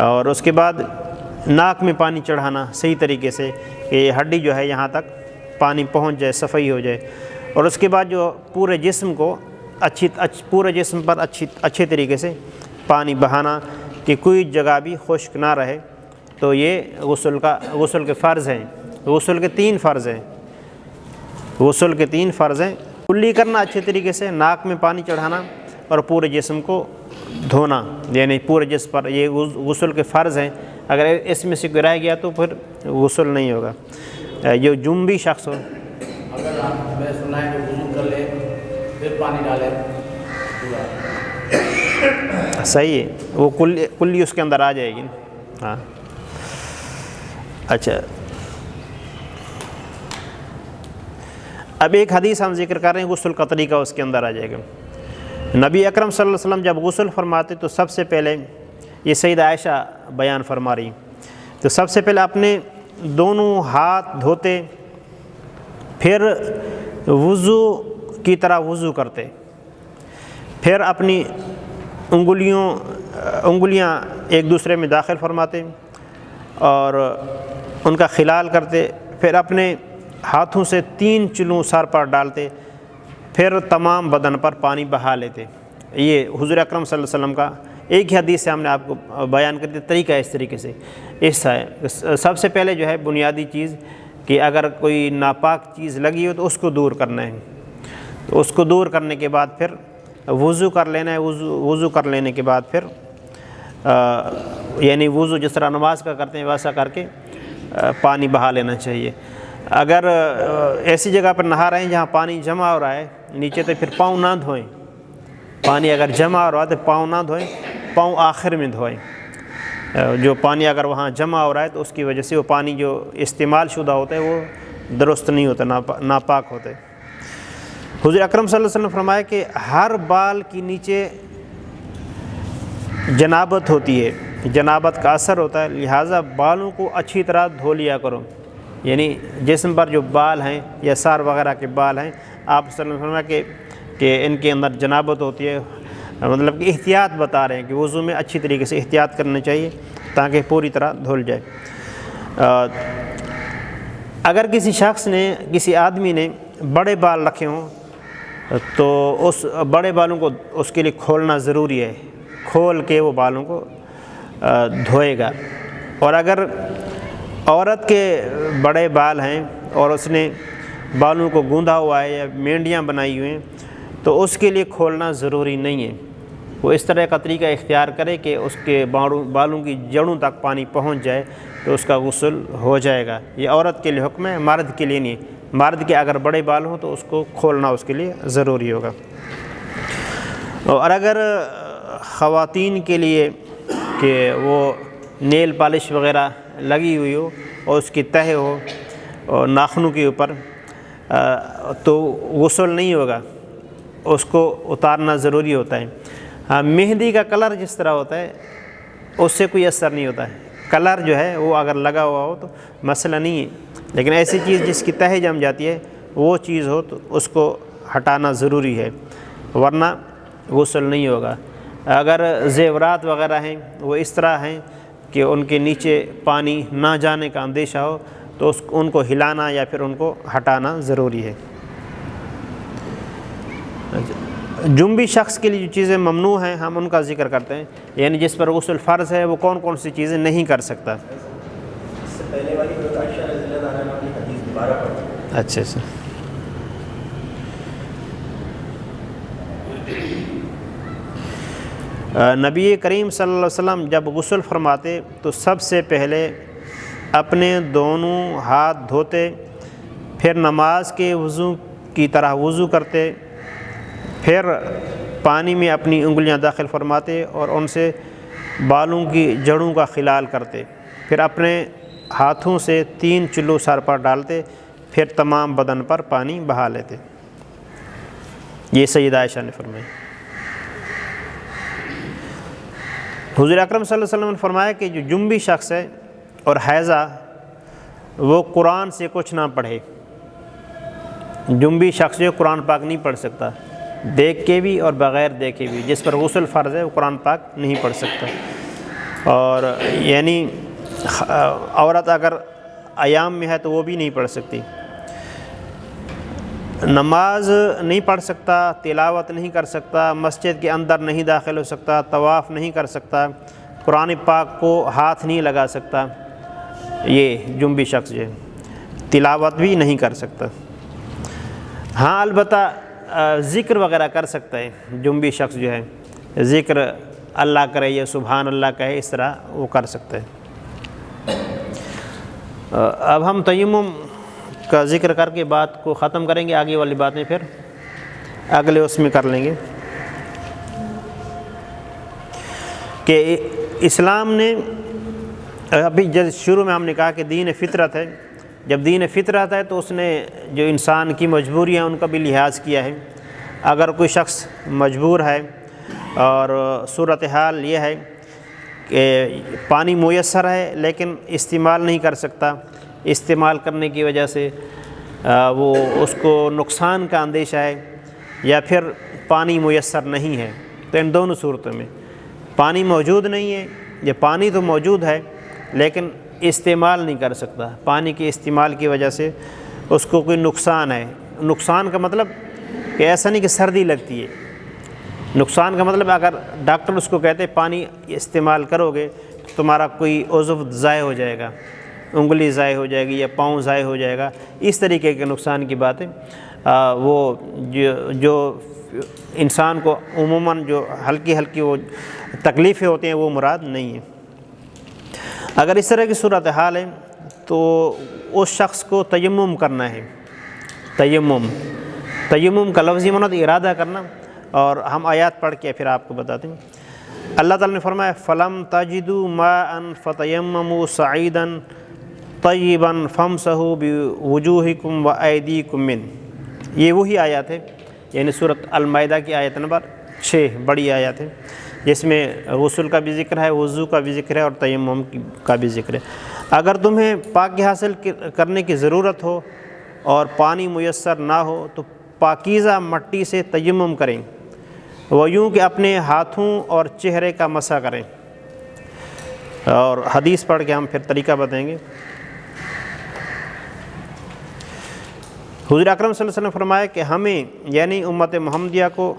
اور اس کے بعد ناک میں پانی چڑھانا صحیح طریقے سے کہ یہ ہڈی جو ہے یہاں تک پانی پہنچ جائے، صفائی ہو جائے، اور اس کے بعد جو پورے جسم کو پورے جسم پر اچھے طریقے سے پانی بہانا کہ کوئی جگہ بھی خشک نہ رہے، تو یہ غسل کے فرض ہیں۔ غسل کے 3 فرض ہیں، غسل کے 3 فرض ہیں، کلی کرنا اچھے طریقے سے، ناک میں پانی چڑھانا، اور پورے جسم کو دھونا، یعنی پورے جسم پر، یہ غسل کے فرض ہیں۔ اگر اس میں سے کوئی رہ گیا تو پھر غسل نہیں ہوگا۔ جو جنبی شخص ہو،
اگر میں سنا ہے کہ وضو کر لے پھر پانی ڈالے
صحیح ہے، وہ کلی اس کے اندر آ جائے گی۔ ہاں اچھا، اب ایک حدیث ہم ذکر کر رہے ہیں غسل کا طریقہ، اس کے اندر آ جائے گا۔ نبی اکرم صلی اللہ علیہ وسلم جب غسل فرماتے تو سب سے پہلے، یہ سیدہ عائشہ بیان فرما رہی، تو سب سے پہلے اپنے دونوں ہاتھ دھوتے، پھر وضو کی طرح وضو کرتے، پھر اپنی انگلیاں ایک دوسرے میں داخل فرماتے اور ان کا خلال کرتے، پھر اپنے ہاتھوں سے 3 چلوں سر پر ڈالتے، پھر تمام بدن پر پانی بہا لیتے۔ یہ حضور اکرم صلی اللہ علیہ وسلم کا ایک ہی حدیث سے ہم نے آپ کو بیان کر دیا طریقہ اس طریقے سے۔ اس ہے سب سے پہلے جو ہے بنیادی چیز کہ اگر کوئی ناپاک چیز لگی ہو تو اس کو دور کرنا ہے، تو اس کو دور کرنے کے بعد پھر وضو کر لینا ہے۔ وضو کر لینے کے بعد پھر یعنی وضو جس طرح نماز کا کرتے ہیں ویسا کر کے پانی بہا لینا چاہیے۔ اگر ایسی جگہ پر نہا رہے ہیں جہاں پانی جمع ہو رہا ہے نیچے، تو پھر پاؤں نہ دھوئیں۔ پانی اگر جمع ہو رہا ہے تو پاؤں نہ دھوئیں، پاؤں آخر میں دھوئیں۔ جو پانی اگر وہاں جمع ہو رہا ہے تو اس کی وجہ سے وہ پانی جو استعمال شدہ ہوتا ہے وہ درست نہیں ہوتا، ناپاک ہوتا ہے۔ حضور اکرم صلی اللہ علیہ وسلم فرمایا کہ ہر بال کے نیچے جنابت ہوتی ہے، جنابت کا اثر ہوتا ہے، لہٰذا بالوں کو اچھی طرح دھو لیا کرو۔ یعنی جسم پر جو بال ہیں یا سار وغیرہ کے بال ہیں، آپ صلی اللہ علیہ وسلم فرمایا کہ ان کے اندر جنابت ہوتی ہے، مطلب کہ احتیاط بتا رہے ہیں کہ وضو میں اچھی طریقے سے احتیاط کرنا چاہیے تاکہ پوری طرح دھل جائے۔ اگر کسی شخص نے، کسی آدمی نے بڑے بال رکھے ہوں تو اس بڑے بالوں کو اس کے لیے کھولنا ضروری ہے، کھول کے وہ بالوں کو دھوئے گا۔ اور اگر عورت کے بڑے بال ہیں اور اس نے بالوں کو گوندھا ہوا ہے یا مینڈیاں بنائی ہوئی ہیں تو اس کے لیے کھولنا ضروری نہیں ہے۔ وہ اس طرح کا طریقہ اختیار کرے کہ اس کے بالوں کی جڑوں تک پانی پہنچ جائے تو اس کا غسل ہو جائے گا۔ یہ عورت کے لیے حکم ہے، مرد کے لیے نہیں۔ مرد کے اگر بڑے بال ہوں تو اس کو کھولنا اس کے لیے ضروری ہوگا۔ اور اگر خواتین کے لیے کہ وہ نیل پالش وغیرہ لگی ہوئی ہو اور اس کی تہ ہو اور ناخنوں کے اوپر، تو غسل نہیں ہوگا، اس کو اتارنا ضروری ہوتا ہے۔ ہاں، مہندی کا کلر جس طرح ہوتا ہے اس سے کوئی اثر نہیں ہوتا ہے، کلر جو ہے وہ اگر لگا ہوا ہو تو مسئلہ نہیں ہے، لیکن ایسی چیز جس کی تہ جم جاتی ہے وہ چیز ہو تو اس کو ہٹانا ضروری ہے، ورنہ غسل نہیں ہوگا۔ اگر زیورات وغیرہ ہیں وہ اس طرح ہیں کہ ان کے نیچے پانی نہ جانے کا اندیشہ ہو تو ان کو ہلانا یا پھر ان کو ہٹانا ضروری ہے۔ جنبی شخص کے لیے جو چیزیں ممنوع ہیں ہم ان کا ذکر کرتے ہیں، یعنی جس پر غسل فرض ہے وہ کون کون سی چیزیں نہیں کر سکتا۔
اس سے پہلے والی حضرت عائشہ رضی اللہ عنہا کی حدیث دوبارہ پڑھی۔
اچھا نبی کریم صلی اللہ علیہ وسلم جب غسل فرماتے تو سب سے پہلے اپنے دونوں ہاتھ دھوتے، پھر نماز کے وضو کی طرح وضو کرتے، پھر پانی میں اپنی انگلیاں داخل فرماتے اور ان سے بالوں کی جڑوں کا خلال کرتے، پھر اپنے ہاتھوں سے 3 چلو سر پر ڈالتے، پھر تمام بدن پر پانی بہا لیتے۔ یہ سیدہ عائشہ نے فرمایا۔ حضور اکرم صلی اللہ علیہ وسلم نے فرمایا کہ جو جنبی شخص ہے اور حیضہ وہ قرآن سے کچھ نہ پڑھے۔ جنبی شخص جو قرآن پاک نہیں پڑھ سکتا، دیکھ کے بھی اور بغیر دیکھے بھی، جس پر غسل فرض ہے وہ قرآن پاک نہیں پڑھ سکتا۔ اور یعنی عورت اگر ایام میں ہے تو وہ بھی نہیں پڑھ سکتی، نماز نہیں پڑھ سکتا، تلاوت نہیں کر سکتا، مسجد کے اندر نہیں داخل ہو سکتا، طواف نہیں کر سکتا، قرآن پاک کو ہاتھ نہیں لگا سکتا، یہ جنبی شخص جو ہے تلاوت بھی نہیں کر سکتا۔ ہاں البتہ ذکر وغیرہ کر سکتا ہے، جنبی شخص جو ہے ذکر اللہ کرے یا سبحان اللہ کہے، اس طرح وہ کر سکتا ہے۔ اب ہم تیمم کا ذکر کر کے بات کو ختم کریں گے، آگے والی باتیں پھر اگلے اس میں کر لیں گے کہ اسلام نے ابھی جب شروع میں ہم نے کہا کہ دین فطرت ہے، جب دین فطرت ہے تو اس نے جو انسان کی مجبوریاں ان کا بھی لحاظ کیا ہے۔ اگر کوئی شخص مجبور ہے اور صورتحال یہ ہے کہ پانی میسر ہے لیکن استعمال نہیں کر سکتا، استعمال کرنے کی وجہ سے وہ اس کو نقصان کا اندیشہ ہے، یا پھر پانی میسر نہیں ہے، تو ان دونوں صورتوں میں پانی موجود نہیں ہے یا پانی تو موجود ہے لیکن استعمال نہیں کر سکتا، پانی کے استعمال کی وجہ سے اس کو کوئی نقصان ہے۔ نقصان کا مطلب کہ ایسا نہیں کہ سردی لگتی ہے، نقصان کا مطلب اگر ڈاکٹر اس کو کہتے پانی استعمال کرو گے تو تمہارا کوئی عضو ضائع ہو جائے گا، انگلی ضائع ہو جائے گی یا پاؤں ضائع ہو جائے گا، اس طریقے کے نقصان کی بات ہے۔ وہ جو انسان کو عموماً جو ہلکی ہلکی وہ تکلیفیں ہوتی ہیں وہ مراد نہیں ہیں۔ اگر اس طرح کی صورتحال ہے تو اس شخص کو تیمم کرنا ہے۔ تیمم کا لفظی معنی ارادہ کرنا، اور ہم آیات پڑھ کے پھر آپ کو بتاتے ہیں۔ اللہ تعالیٰ نے فرمایا فَلَمْ تَجِدُوا مَاءً فَتَيَمَّمُوا صَعِيدًا طَيِّبًا فَامْسَحُوا بِوُجُوهِكُمْ وَأَيْدِيكُمْ مِنْهُ، یہ وہی آیات ہے، یعنی سورۃ المائدہ کی آیت نمبر 6 بڑی آیت ہے، جس میں غسل کا بھی ذکر ہے، وضو کا بھی ذکر ہے اور تیمم کا بھی ذکر ہے۔ اگر تمہیں پاکی حاصل کرنے کی ضرورت ہو اور پانی میسر نہ ہو تو پاکیزہ مٹی سے تیمم کریں، وہ یوں کہ اپنے ہاتھوں اور چہرے کا مسح کریں۔ اور حدیث پڑھ کے ہم پھر طریقہ بتائیں گے۔ حضور اکرم صلی اللہ علیہ وسلم فرمایا کہ ہمیں یعنی امت محمدیہ کو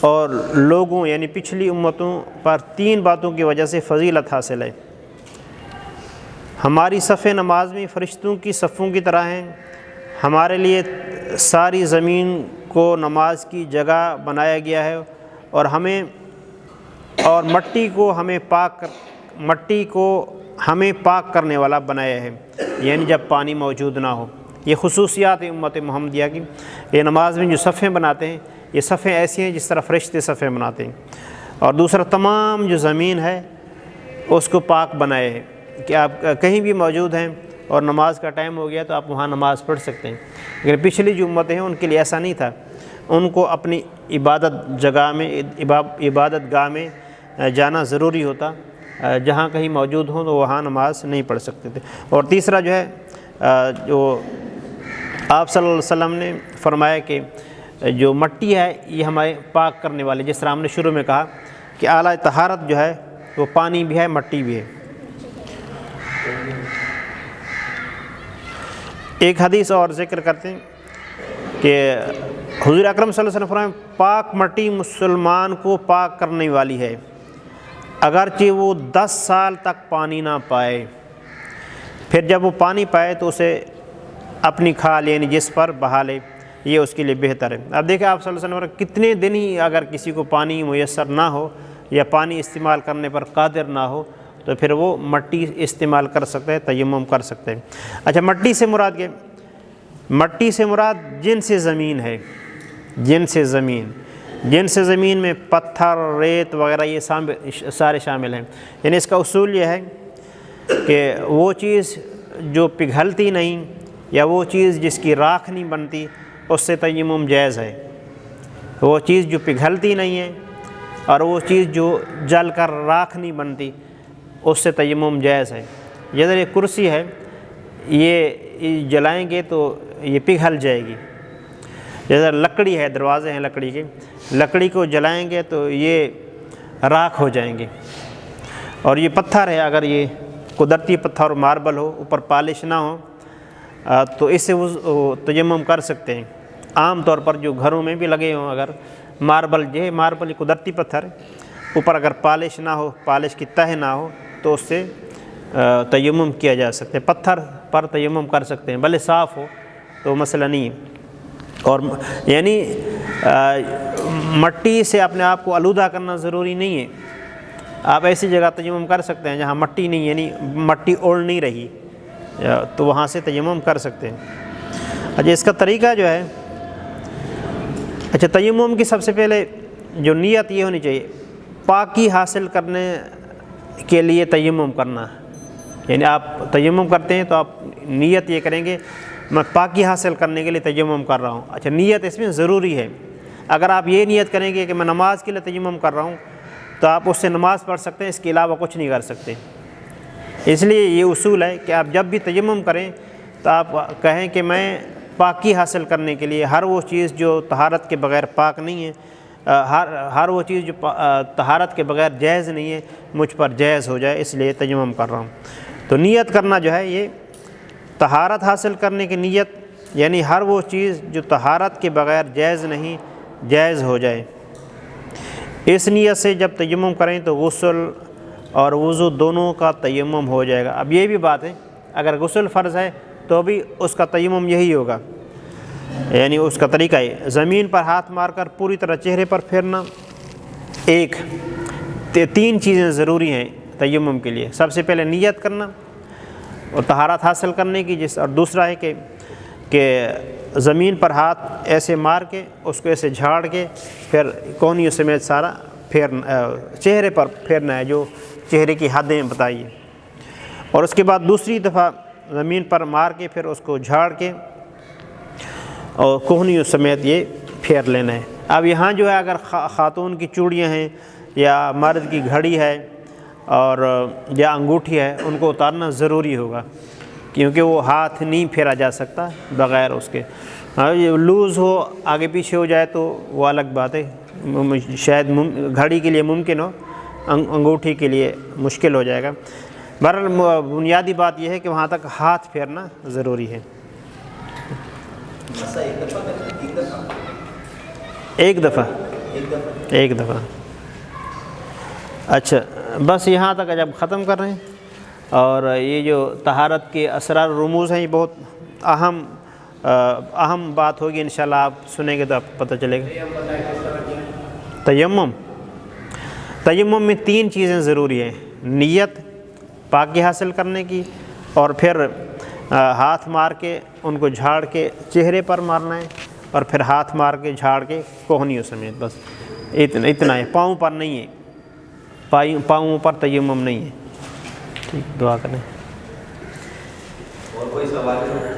اور لوگوں یعنی پچھلی امتوں پر 3 باتوں کی وجہ سے فضیلت حاصل ہے۔ ہماری صف نماز میں فرشتوں کی صفوں کی طرح ہیں، ہمارے لیے ساری زمین کو نماز کی جگہ بنایا گیا ہے، اور مٹی کو ہمیں پاک کرنے والا بنایا ہے، یعنی جب پانی موجود نہ ہو۔ یہ خصوصیات امت محمدیہ کی۔ یہ نماز میں جو صفیں بناتے ہیں یہ صفیں ایسی ہیں جس طرح فرشتے صفیں بناتے ہیں۔ اور دوسرا، تمام جو زمین ہے اس کو پاک بنائے ہے کہ آپ کہیں بھی موجود ہیں اور نماز کا ٹائم ہو گیا تو آپ وہاں نماز پڑھ سکتے ہیں۔ لیکن پچھلی جو امتیں ہیں ان کے لیے ایسا نہیں تھا، ان کو اپنی عبادت گاہ میں جانا ضروری ہوتا، جہاں کہیں موجود ہوں تو وہاں نماز نہیں پڑھ سکتے تھے۔ اور تیسرا جو ہے جو آپ صلی اللہ علیہ وسلم نے فرمایا کہ جو مٹی ہے یہ ہمارے پاک کرنے والے، جس طرح ہم نے شروع میں کہا کہ اعلیٰ طہارت جو ہے وہ پانی بھی ہے مٹی بھی ہے۔ ایک حدیث اور ذکر کرتے ہیں کہ حضور اکرم صلی اللہ علیہ وسلم فرمائے پاک مٹی مسلمان کو پاک کرنے والی ہے، اگرچہ وہ 10 سال تک پانی نہ پائے، پھر جب وہ پانی پائے تو اسے اپنی کھال یعنی جس پر بہا لے، یہ اس کے لیے بہتر ہے۔ اب دیکھیں آپ صلی اللہ علیہ وسلم کتنے دن ہی اگر کسی کو پانی میسر نہ ہو یا پانی استعمال کرنے پر قادر نہ ہو تو پھر وہ مٹی استعمال کر سکتے ہیں، تیمم کر سکتے ہیں۔ اچھا، مٹی سے مراد کیا؟ مٹی سے مراد جنس زمین ہے، جنس زمین میں پتھر، ریت وغیرہ یہ سارے شامل ہیں۔ یعنی اس کا اصول یہ ہے کہ وہ چیز جو پگھلتی نہیں یا وہ چیز جس کی راکھ نہیں بنتی اس سے تیمم جائز ہے۔ وہ چیز جو پگھلتی نہیں ہے اور وہ چیز جو جل کر راکھ نہیں بنتی اس سے تیمم جائز ہے۔ جیسے یہ کرسی ہے، یہ جلائیں گے تو یہ پگھل جائے گی۔ جیسے لکڑی ہے، دروازے ہیں لکڑی کے، لکڑی کو جلائیں گے تو یہ راکھ ہو جائیں گے۔ اور یہ پتھر ہے، اگر یہ قدرتی پتھر اور ماربل ہو، اوپر پالش نہ ہو تو اس سے وہ تیمم کر سکتے ہیں۔ عام طور پر جو گھروں میں بھی لگے ہوں، اگر ماربل یہ قدرتی پتھر ہے، اوپر اگر پالش نہ ہو، پالش کی تہ نہ ہو تو اس سے تیمم کیا جا سکتا ہے۔ پتھر پر تیمم کر سکتے ہیں، بھلے صاف ہو تو مسئلہ نہیں ہے۔ اور یعنی مٹی سے اپنے آپ کو آلودہ کرنا ضروری نہیں ہے۔ آپ ایسی جگہ تیمم کر سکتے ہیں جہاں مٹی نہیں، یعنی مٹی اوڑ نہیں رہی، تو وہاں سے تیمم کر سکتے ہیں۔ اچھا، اس کا طریقہ جو ہے، اچھا تیمم کی سب سے پہلے جو نیت یہ ہونی چاہیے، پاکی حاصل کرنے کے لیے تیمم کرنا۔ یعنی آپ تیمم کرتے ہیں تو آپ نیت یہ کریں گے میں پاکی حاصل کرنے کے لیے تیمم کر رہا ہوں۔ اچھا، نیت اس میں ضروری ہے۔ اگر آپ یہ نیت کریں گے کہ میں نماز کے لیے تیمم کر رہا ہوں تو آپ اس سے نماز پڑھ سکتے ہیں، اس کے علاوہ کچھ نہیں کر سکتے۔ اس لیے یہ اصول ہے کہ آپ جب بھی تیمم کریں تو آپ کہیں کہ میں پاکی حاصل کرنے کے لیے ہر وہ چیز جو طہارت کے بغیر پاک نہیں ہے، ہر وہ چیز جو طہارت کے بغیر جائز نہیں ہے مجھ پر جائز ہو جائے، اس لیے تیمم کر رہا ہوں۔ تو نیت کرنا جو ہے یہ طہارت حاصل کرنے کی نیت، یعنی ہر وہ چیز جو طہارت کے بغیر جائز نہیں، جائز ہو جائے۔ اس نیت سے جب تیمم کریں تو غسل اور وضو دونوں کا تیمم ہو جائے گا۔ اب یہ بھی بات ہے، اگر غسل فرض ہے تو بھی اس کا تیمم یہی ہوگا، یعنی اس کا طریقہ ہے زمین پر ہاتھ مار کر پوری طرح چہرے پر پھیرنا۔ ایک تین چیزیں ضروری ہیں تیمم کے لیے، سب سے پہلے نیت کرنا اور طہارت حاصل کرنے کی، اور دوسرا ہے کہ زمین پر ہاتھ ایسے مار کے اس کو ایسے جھاڑ کے پھر کونیوں سمیت سارا پھیرنا، چہرے پر پھیرنا ہے جو چہرے کی حدیں بتائیے، اور اس کے بعد دوسری دفعہ زمین پر مار کے پھر اس کو جھاڑ کے اور کوہنیوں سمیت یہ پھیر لینا ہے۔ اب یہاں جو ہے اگر خاتون کی چوڑیاں ہیں یا مرد کی گھڑی ہے اور یا انگوٹھی ہے، ان کو اتارنا ضروری ہوگا، کیونکہ وہ ہاتھ نہیں پھیرا جا سکتا بغیر اس کے۔ یہ لوز ہو، آگے پیچھے ہو جائے تو وہ الگ بات ہے، شاید گھڑی کے لیے ممکن ہو، انگوٹھی کے لیے مشکل ہو جائے گا۔ بہرحال بنیادی بات یہ ہے کہ وہاں تک ہاتھ پھیرنا ضروری ہے۔ ایک دفعہ اچھا، بس یہاں تک جب ختم کر رہے ہیں، اور یہ جو طہارت کے اسرار رموز ہیں یہ بہت اہم بات ہوگی، انشاءاللہ آپ سنیں گے تو آپ کو پتہ چلے گا۔ تیمم میں تین چیزیں ضروری ہیں، نیت پاکی حاصل کرنے کی، اور پھر ہاتھ مار کے ان کو جھاڑ کے چہرے پر مارنا ہے، اور پھر ہاتھ مار کے جھاڑ کے کوہنیوں سمیت، بس اتنا ہے، پاؤں پر نہیں ہے، پاؤں پر تیمم نہیں ہے۔ ٹھیک، دعا کریں۔
اور کوئی سوال ہے؟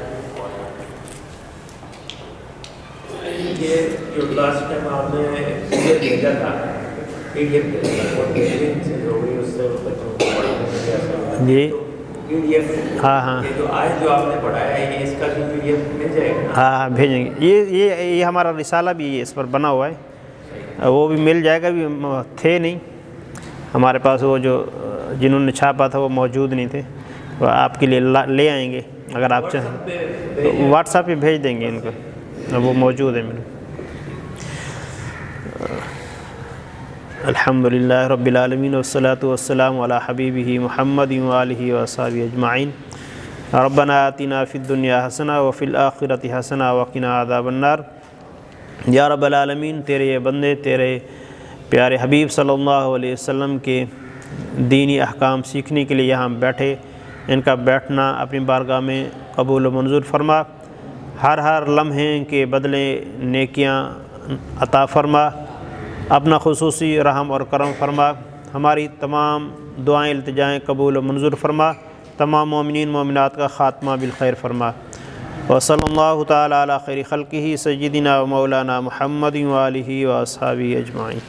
یہ جو لاسٹ ٹائم آپ نے بھیجا تھا پی ڈی ایف
جی ہاں
جو آج جو آپ نے پڑھایا ہے اس کا بھی پی ڈی ایف مل جائے گا؟
ہاں بھیجیں گے، یہ ہمارا رسالہ بھی اس پر بنا ہوا ہے، وہ بھی مل جائے گا، بھی تھے نہیں ہمارے پاس، وہ جو جنہوں نے چھاپا تھا وہ موجود نہیں تھے، وہ آپ کے لیے لے آئیں گے اگر آپ چاہیں، واٹس ایپ پہ بھیج دیں گے ان کو، وہ موجود ہے میرے۔ الحمدللہ رب العالمین والصلاة والسلام علی حبیبہ محمد وآلہ وصحبہ اجمعین۔ ربنا آتنا فی الدنیا حسنہ وفی الآخرۃ حسنہ وقنا عذاب النار۔ یا رب العالمین، تیرے یہ بندے تیرے پیارے حبیب صلی اللہ علیہ وسلم کے دینی احکام سیکھنے کے لیے یہاں بیٹھے، ان کا بیٹھنا اپنی بارگاہ میں قبول و منظور فرما، ہر لمحے کے بدلے نیکیاں عطا فرما، اپنا خصوصی رحم اور کرم فرما، ہماری تمام دعائیں التجائیں قبول و منظور فرما، تمام مومنین مومنات کا خاتمہ بالخیر فرما۔ وصلی اللہ تعالی علی خیر خلقہ سیدنا و مولانا محمد وآلہ واصحابہ اجمعین۔